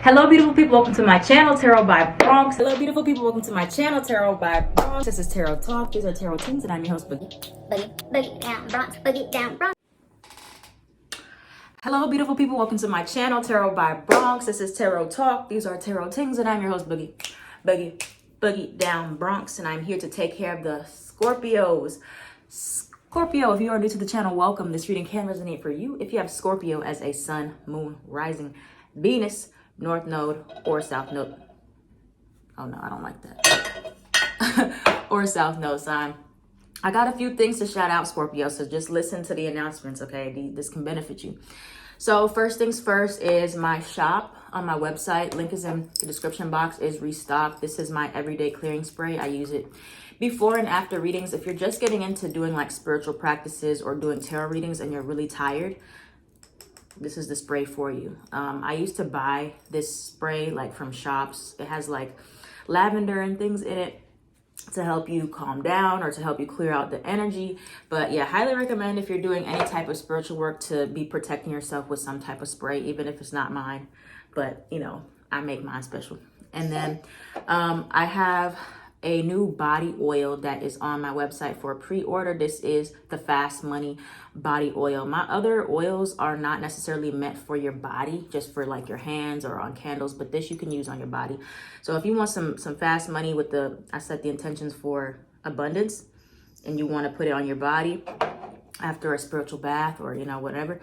Hello beautiful people, welcome to my channel, Tarot by Bronx. Hello beautiful people, welcome to my channel, Tarot by Bronx. This is Tarot Talk, these are Tarot Teens, and I'm your host, Boogie. Boogie down Bronx, Boogie down Bronx. Hello beautiful people, welcome to my channel, Tarot by Bronx. This is Tarot Talk, these are Tarot Teens, and I'm your host, Boogie down Bronx, and I'm here to take care of the Scorpios. Scorpio, if you are new to the channel, welcome. This reading can resonate for you if you have Scorpio as a sun, moon, rising, Venus, North Node, or South Node. Oh no, I don't like that. Or South Node sign. I got a few things to shout out, Scorpio, so just listen to the announcements, okay? This can benefit you. So first things first is my shop on my website. Link is in the description box, is restocked. This is my everyday clearing spray. I use it before and after readings. If you're just getting into doing like spiritual practices or doing tarot readings and you're really tired, this is the spray for you. I used to buy this spray like from shops. It has like lavender and things in it to help you calm down or to help you clear out the energy. But yeah, highly recommend if you're doing any type of spiritual work to be protecting yourself with some type of spray, even if it's not mine. But you know, I make mine special. And then I have a new body oil that is on my website for pre-order. This is the Fast Money body oil. My other oils are not necessarily meant for your body, just for like your hands or on candles, but this you can use on your body. So if you want some fast money with I set the intentions for abundance, and you want to put it on your body after a spiritual bath or, you know, whatever,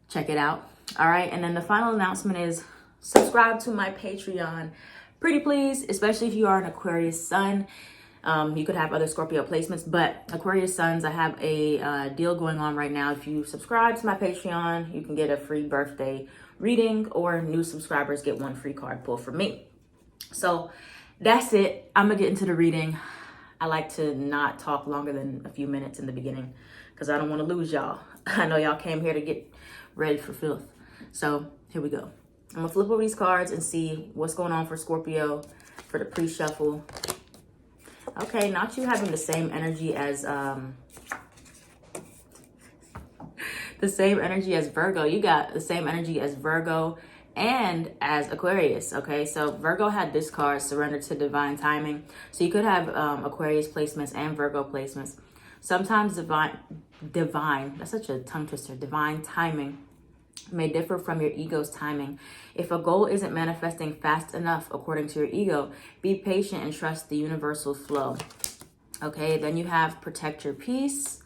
check it out. All right. And then the final announcement is subscribe to my Patreon. Pretty please, especially if you are an Aquarius sun. You could have other Scorpio placements, but Aquarius suns, I have a deal going on right now. If you subscribe to my Patreon, you can get a free birthday reading, or new subscribers get one free card pull from me. So that's it. I'm gonna get into the reading. I like to not talk longer than a few minutes in the beginning because I don't want to lose y'all. I know y'all came here to get ready for filth. So here we go. I'm gonna flip over these cards and see what's going on for Scorpio for the pre-shuffle. Okay, not you having the same energy as Virgo. You got the same energy as Virgo and as Aquarius. Okay, so Virgo had this card, surrender to divine timing. So you could have Aquarius placements and Virgo placements. Sometimes divine, that's such a tongue twister, divine timing may differ from your ego's timing. If a goal isn't manifesting fast enough according to your ego, be patient and trust the universal flow. Okay, then you have protect your peace.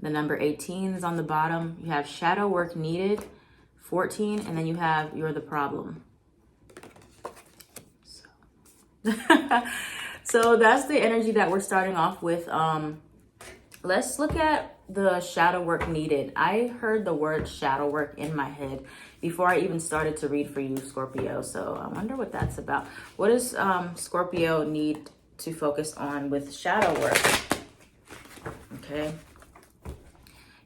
The number 18 is on the bottom. You have shadow work needed, 14, and then you have you're the problem. So that's the energy that we're starting off with. Let's look at the shadow work needed. I heard the word shadow work in my head before I even started to read for you, Scorpio. So I wonder what that's about. What does Scorpio need to focus on with shadow work? Okay.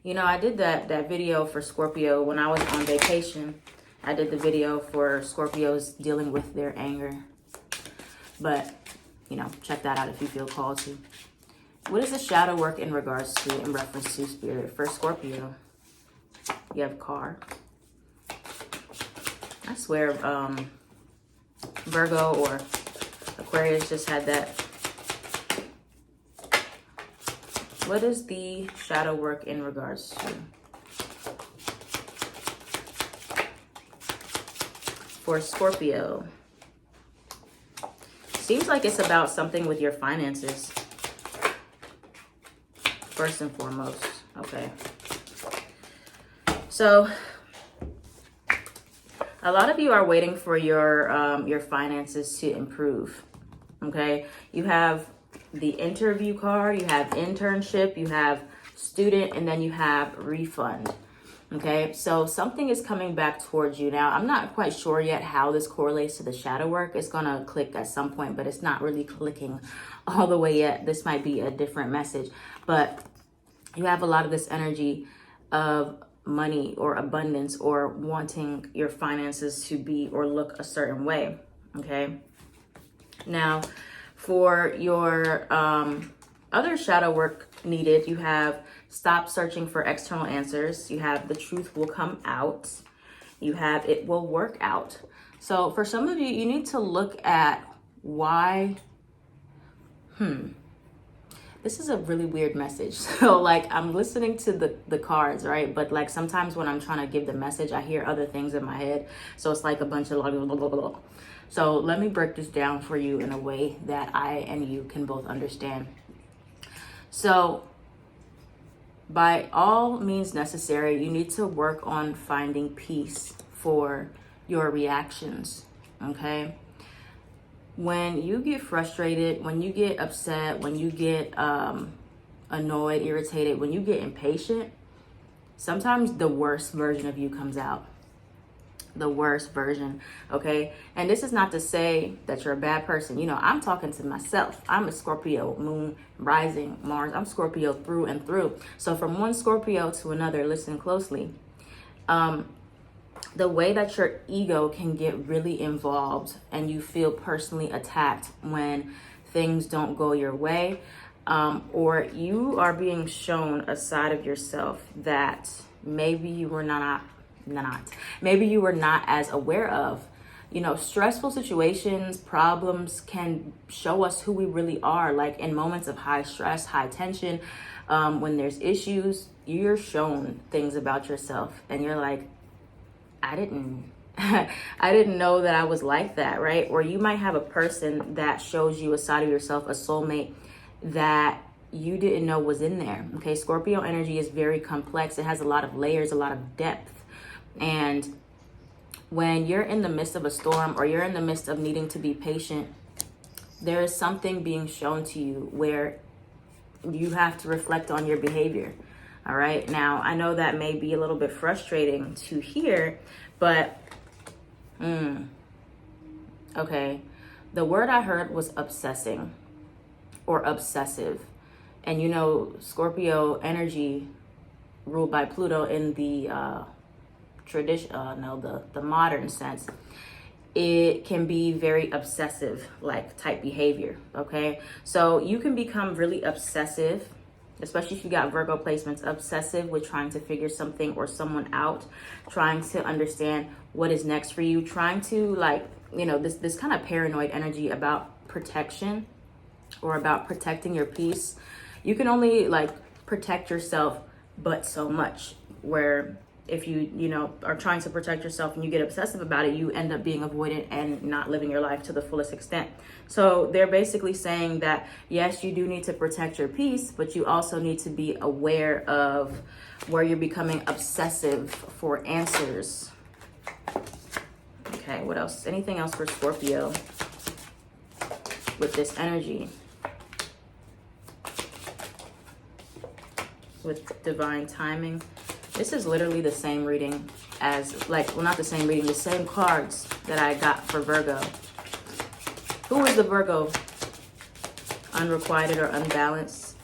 You know, I did that video for Scorpio when I was on vacation. I did the video for Scorpios dealing with their anger. But, you know, check that out if you feel called to. What is the shadow work in reference to spirit? For Scorpio, you have car. I swear Virgo or Aquarius just had that. What is the shadow work in regards to? For Scorpio, seems like it's about something with your finances. First and foremost, okay. So a lot of you are waiting for your finances to improve. Okay, you have the interview card, you have internship, you have student, and then you have refund. Okay, so something is coming back towards you. Now, I'm not quite sure yet how this correlates to the shadow work. It's gonna click at some point, but it's not really clicking all the way yet. This might be a different message, but you have a lot of this energy of money or abundance or wanting your finances to be or look a certain way. Okay, now for your other shadow work needed, you have stop searching for external answers. You have the truth will come out. You have it will work out. So for some of you, you need to look at why, this is a really weird message. So like I'm listening to the cards, right? But like sometimes when I'm trying to give the message, I hear other things in my head. So it's like a bunch of blah, blah, blah, blah, blah. So let me break this down for you in a way that I and you can both understand. So by all means necessary, you need to work on finding peace for your reactions, okay? When you get frustrated, when you get upset, when you get annoyed, irritated, when you get impatient, sometimes the worst version of you comes out. The worst version, okay? And this is not to say that you're a bad person. You know, I'm talking to myself. I'm a Scorpio, moon, rising, Mars. I'm Scorpio through and through. So from one Scorpio to another, listen closely. The way that your ego can get really involved and you feel personally attacked when things don't go your way, or you are being shown a side of yourself that maybe you were not as aware of. You know, stressful situations, problems can show us who we really are. Like in moments of high stress, high tension, when there's issues, you're shown things about yourself and you're like, I didn't know that I was like that, right? Or you might have a person that shows you a side of yourself, a soulmate that you didn't know was in there. Okay, Scorpio energy is very complex. It has a lot of layers, a lot of depth. And when you're in the midst of a storm or you're in the midst of needing to be patient, there is something being shown to you where you have to reflect on your behavior. All right. Now, I know that may be a little bit frustrating to hear, but okay. The word I heard was obsessing or obsessive. And you know, Scorpio energy ruled by Pluto in the the modern sense, it can be very obsessive like type behavior. Okay, so you can become really obsessive, especially if you got Virgo placements, obsessive with trying to figure something or someone out, trying to understand what is next for you, trying to like, you know, this kind of paranoid energy about protection or about protecting your peace. You can only like protect yourself but so much, where if you know, are trying to protect yourself and you get obsessive about it, you end up being avoidant and not living your life to the fullest extent. So they're basically saying that, yes, you do need to protect your peace, but you also need to be aware of where you're becoming obsessive for answers. Okay, what else? Anything else for Scorpio with this energy? With divine timing. This is literally the same reading as, like, well, not the same reading, the same cards that I got for Virgo. Who is the Virgo? Unrequited or unbalanced?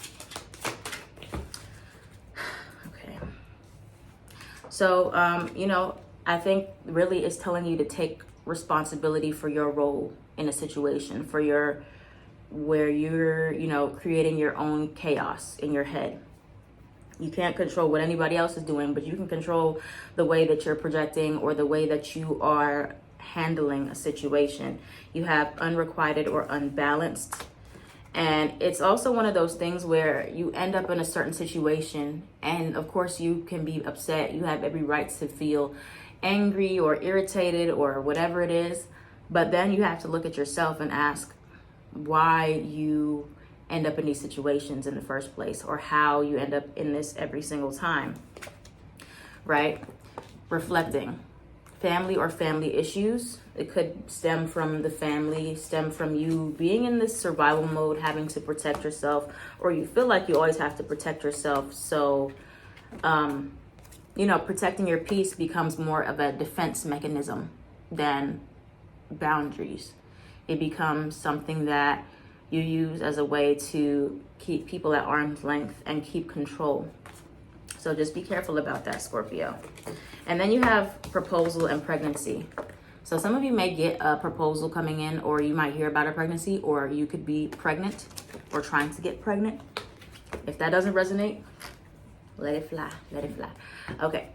Okay. So, you know, I think really it's telling you to take responsibility for your role in a situation, for your, where you're, you know, creating your own chaos in your head. You can't control what anybody else is doing, but you can control the way that you're projecting or the way that you are handling a situation. You have unrequited or unbalanced. And it's also one of those things where you end up in a certain situation, and of course you can be upset. You have every right to feel angry or irritated or whatever it is. But then you have to look at yourself and ask why you end up in these situations in the first place, or how you end up in this every single time, right? Reflecting. Family or family issues. It could stem from the family, stem from you being in this survival mode, having to protect yourself, or you feel like you always have to protect yourself. So, you know, protecting your peace becomes more of a defense mechanism than boundaries. It becomes something that you use as a way to keep people at arm's length and keep control. So just be careful about that, Scorpio. And then you have proposal and pregnancy. So some of you may get a proposal coming in, or you might hear about a pregnancy, or you could be pregnant or trying to get pregnant. If that doesn't resonate, let it fly, let it fly. Okay.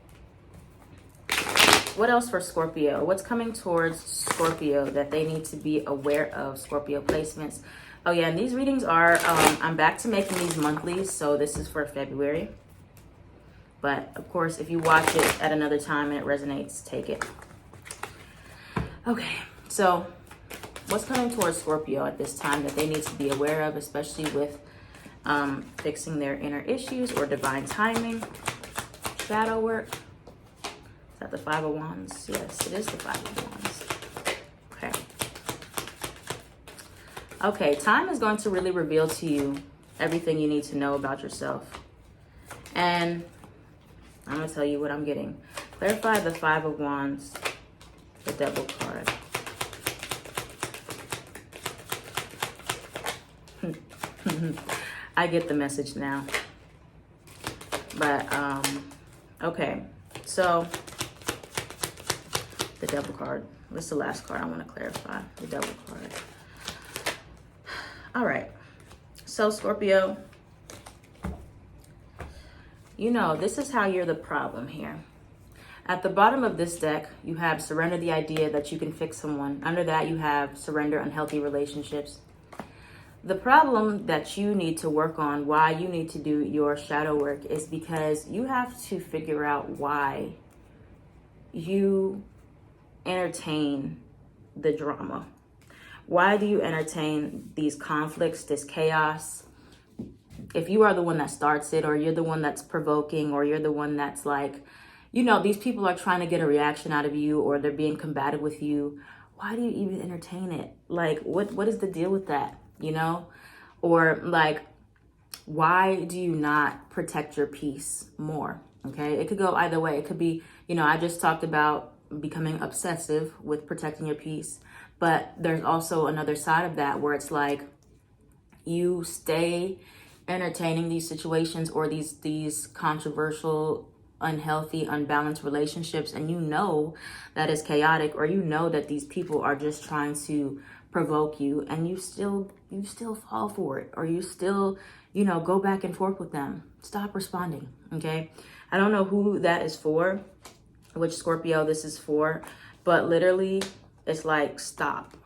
what else for Scorpio? What's coming towards Scorpio that they need to be aware of? Scorpio placements. Oh yeah, and these readings are, I'm back to making these monthly, so this is for February. But of course, if you watch it at another time and it resonates, take it. Okay, so what's coming towards Scorpio at this time that they need to be aware of, especially with fixing their inner issues or divine timing, shadow work? Is that the Five of Wands? Yes, it is the Five of Wands. Okay. Okay, time is going to really reveal to you everything you need to know about yourself. And I'm going to tell you what I'm getting. Clarify the Five of Wands, the Devil card. I get the message now. But, okay. So, the Devil card. What's the last card I want to clarify? The Devil card. All right. So, Scorpio, you know, this is how you're the problem here. At the bottom of this deck, you have surrender the idea that you can fix someone. Under that, you have surrender unhealthy relationships. The problem that you need to work on, why you need to do your shadow work, is because you have to figure out why you entertain the drama. Why do you entertain these conflicts, this chaos? If you are the one that starts it, or you're the one that's provoking, or you're the one that's like, you know, these people are trying to get a reaction out of you, or they're being combative with you, why do you even entertain it? Like, what is the deal with that? You know? Or like, why do you not protect your peace more? Okay, it could go either way. It could be, you know, I just talked about becoming obsessive with protecting your peace, but there's also another side of that where it's like you stay entertaining these situations or these controversial, unhealthy, unbalanced relationships, and you know that is chaotic, or you know that these people are just trying to provoke you, and you still fall for it, or you still, you know, go back and forth with them. Stop responding. Okay, I don't know who that is for, which Scorpio this is for, but literally it's like stop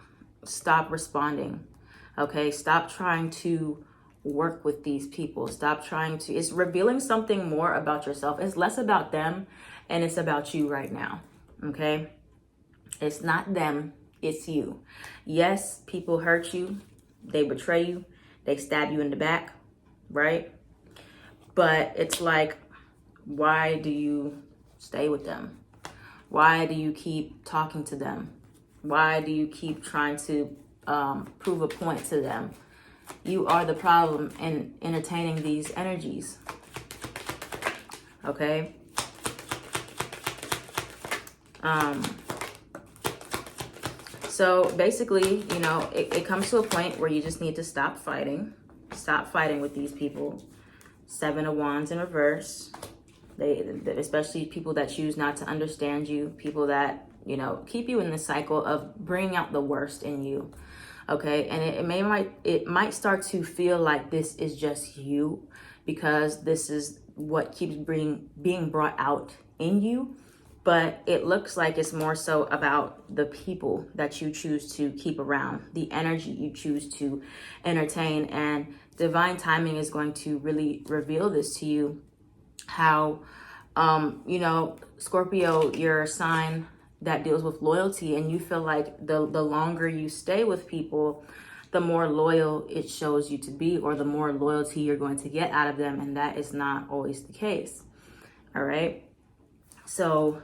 responding. Okay, stop trying to work with these people. Stop trying to, it's revealing something more about yourself. It's less about them and it's about you right now. Okay, it's not them, it's you. Yes, people hurt you, they betray you, they stab you in the back, right? But it's like, why do you stay with them? Why do you keep talking to them? Why do you keep trying to prove a point to them? You are the problem in entertaining these energies. Okay? So basically, you know, it comes to a point where you just need to stop fighting. Stop fighting with these people. Seven of Wands in reverse. They, especially people that choose not to understand you, people that, you know, keep you in the cycle of bringing out the worst in you. Okay, and it might start to feel like this is just you, because this is what keeps being brought out in you. But it looks like it's more so about the people that you choose to keep around, the energy you choose to entertain, and divine timing is going to really reveal this to you. How, you know, Scorpio, you're a sign that deals with loyalty, and you feel like the longer you stay with people, the more loyal it shows you to be, or the more loyalty you're going to get out of them, and that is not always the case. All right, so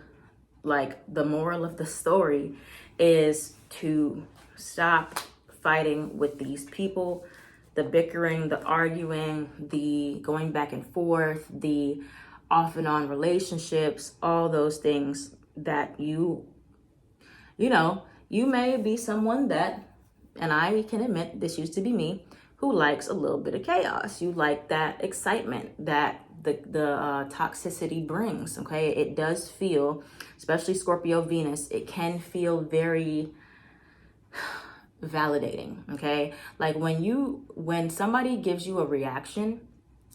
like the moral of the story is to stop fighting with these people, the bickering, the arguing, the going back and forth, the off and on relationships, all those things that you know, you may be someone that, and I can admit this used to be me, who likes a little bit of chaos. You like that excitement that the toxicity brings. Okay, it does feel, especially Scorpio Venus, it can feel very validating. Okay, like when somebody gives you a reaction,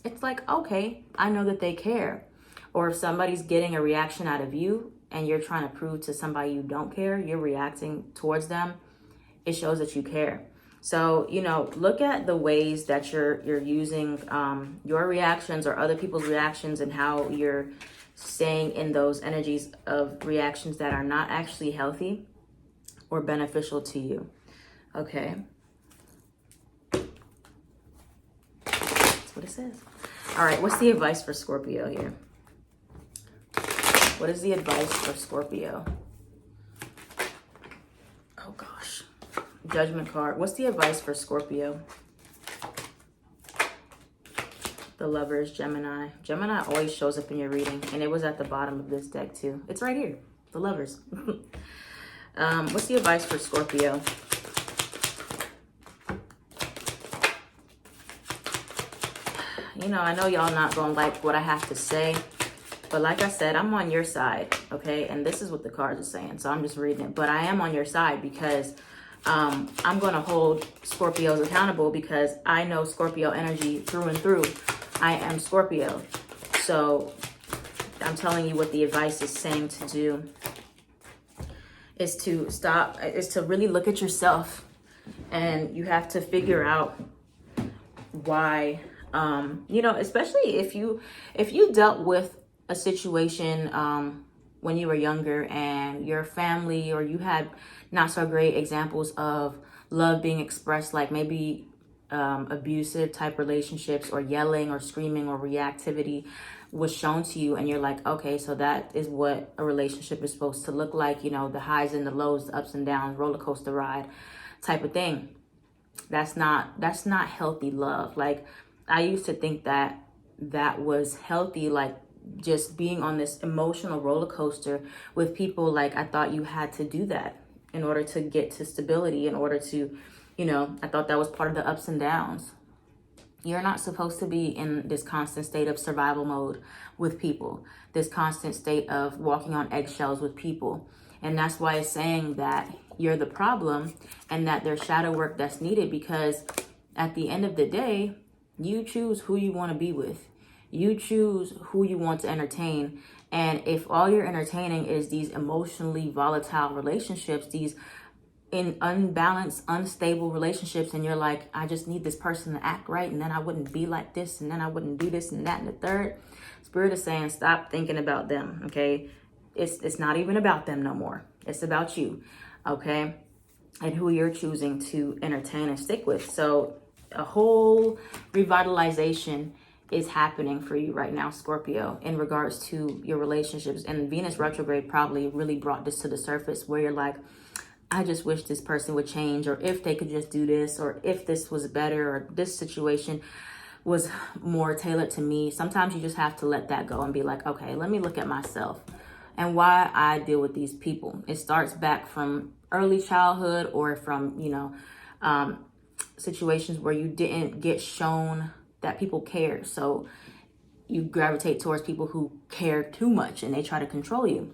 it's like, okay, I know that they care. Or if somebody's getting a reaction out of you, and you're trying to prove to somebody you don't care, you're reacting towards them, it shows that you care. So, you know, look at the ways that you're using your reactions or other people's reactions, and how you're staying in those energies of reactions that are not actually healthy or beneficial to you. Okay. That's what it says. All right, what's the advice for Scorpio here? What is the advice for Scorpio? Oh gosh. Judgment card. What's the advice for Scorpio? The Lovers, Gemini. Gemini always shows up in your reading, and it was at the bottom of this deck too. It's right here. The Lovers. What's the advice for Scorpio? You know, I know y'all not gonna like what I have to say, but like I said, I'm on your side, okay? And this is what the cards are saying, so I'm just reading it. But I am on your side because I'm gonna hold Scorpios accountable, because I know Scorpio energy through and through. I am Scorpio. So I'm telling you what the advice is saying to do is to stop, is to really look at yourself, and you have to figure out why, you know, especially if you dealt with a situation when you were younger, and your family, or you had not so great examples of love being expressed, like maybe abusive type relationships, or yelling or screaming or reactivity was shown to you, and you're like, okay, so that is what a relationship is supposed to look like, you know, the highs and the lows, the ups and downs, roller coaster ride type of thing. That's not healthy love. Like, I used to think that that was healthy, like just being on this emotional roller coaster with people. Like, I thought you had to do that in order to get to stability, in order to, you know, I thought that was part of the ups and downs. You're not supposed to be in this constant state of survival mode with people, this constant state of walking on eggshells with people. And that's why it's saying that you're the problem, and that there's shadow work that's needed, because at the end of the day, you choose who you want to be with. You choose who you want to entertain. And if all you're entertaining is these emotionally volatile relationships, these in unbalanced, unstable relationships, and you're like, I just need this person to act right, and then I wouldn't be like this, and then I wouldn't do this and that and the third. Spirit is saying, stop thinking about them, okay? It's not even about them no more. It's about you, okay? And who you're choosing to entertain and stick with. So a whole revitalization is happening for you right now, Scorpio, in regards to your relationships. And Venus retrograde probably really brought this to the surface, where you're like, I just wish this person would change, or if they could just do this, or if this was better, or this situation was more tailored to me. Sometimes you just have to let that go and be like, okay, let me look at myself and why I deal with these people. It starts back from early childhood, or from, you know, situations where you didn't get shown that people care. So you gravitate towards people who care too much, and they try to control you.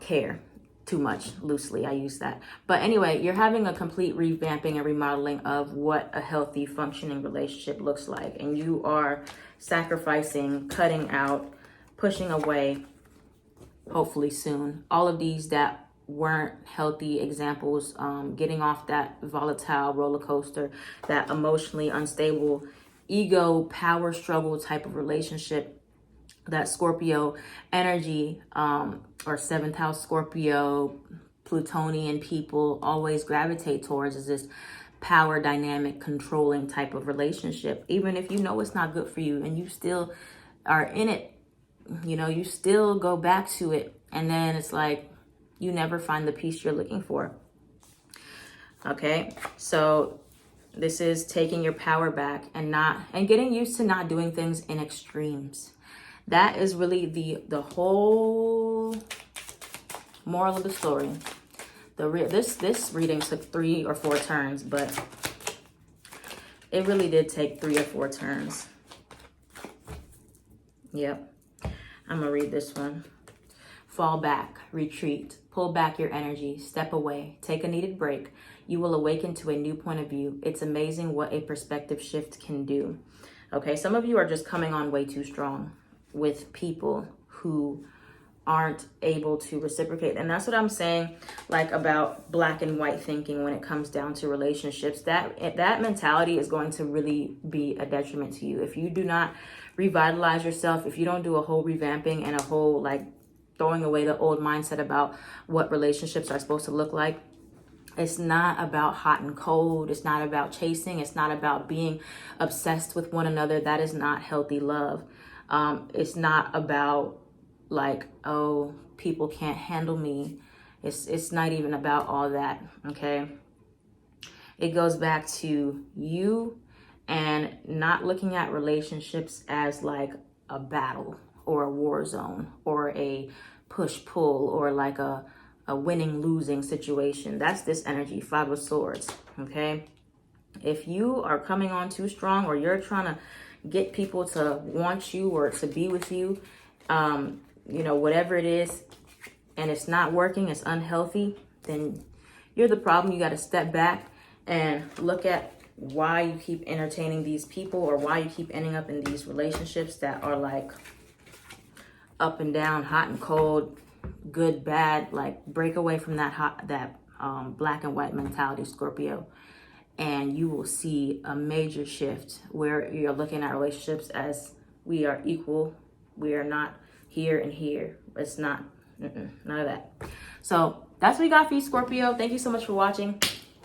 Care too much, loosely, I use that. But anyway, you're having a complete revamping and remodeling of what a healthy, functioning relationship looks like. And you are sacrificing, cutting out, pushing away, hopefully soon, all of these that weren't healthy examples, getting off that volatile roller coaster, that emotionally unstable, ego, power struggle type of relationship that Scorpio energy, or seventh house Scorpio, Plutonian people always gravitate towards, is this power dynamic, controlling type of relationship. Even if you know it's not good for you, and you still are in it, you know, you still go back to it. And then it's like, you never find the peace you're looking for. Okay, so this is taking your power back, and getting used to not doing things in extremes. That is really the whole moral of the story. This reading took 3 or 4 turns, but it really did take 3 or 4 turns. Yep. I'm gonna read this one. Fall back, retreat, pull back your energy, step away, take a needed break. You will awaken to a new point of view. It's amazing what a perspective shift can do. Okay, some of you are just coming on way too strong with people who aren't able to reciprocate. And that's what I'm saying, like, about black and white thinking when it comes down to relationships. That mentality is going to really be a detriment to you if you do not revitalize yourself, if you don't do a whole revamping and a whole, like, throwing away the old mindset about what relationships are supposed to look like. It's not about hot and cold. It's not about chasing. It's not about being obsessed with one another. That is not healthy love. It's not about, like, oh, people can't handle me. It's not even about all that, okay? It goes back to you and not looking at relationships as like a battle or a war zone or a push-pull or like a winning-losing situation. That's this energy, 5 of Swords, okay? If you are coming on too strong or you're trying to get people to want you or to be with you, you know, whatever it is, and it's not working, it's unhealthy, then you're the problem. You got to step back and look at why you keep entertaining these people or why you keep ending up in these relationships that are like up and down, hot and cold, good, bad. Like, break away from that black and white mentality, Scorpio, and you will see a major shift where you're looking at relationships as we are equal. We are not here and here. It's not, none of that. So that's what we got for you, Scorpio. Thank you so much for watching.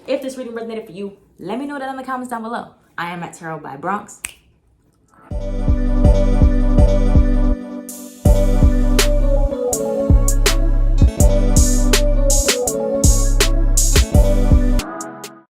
If this reading resonated for you, let me know that in the comments down below. I am at Tarot by Bronx.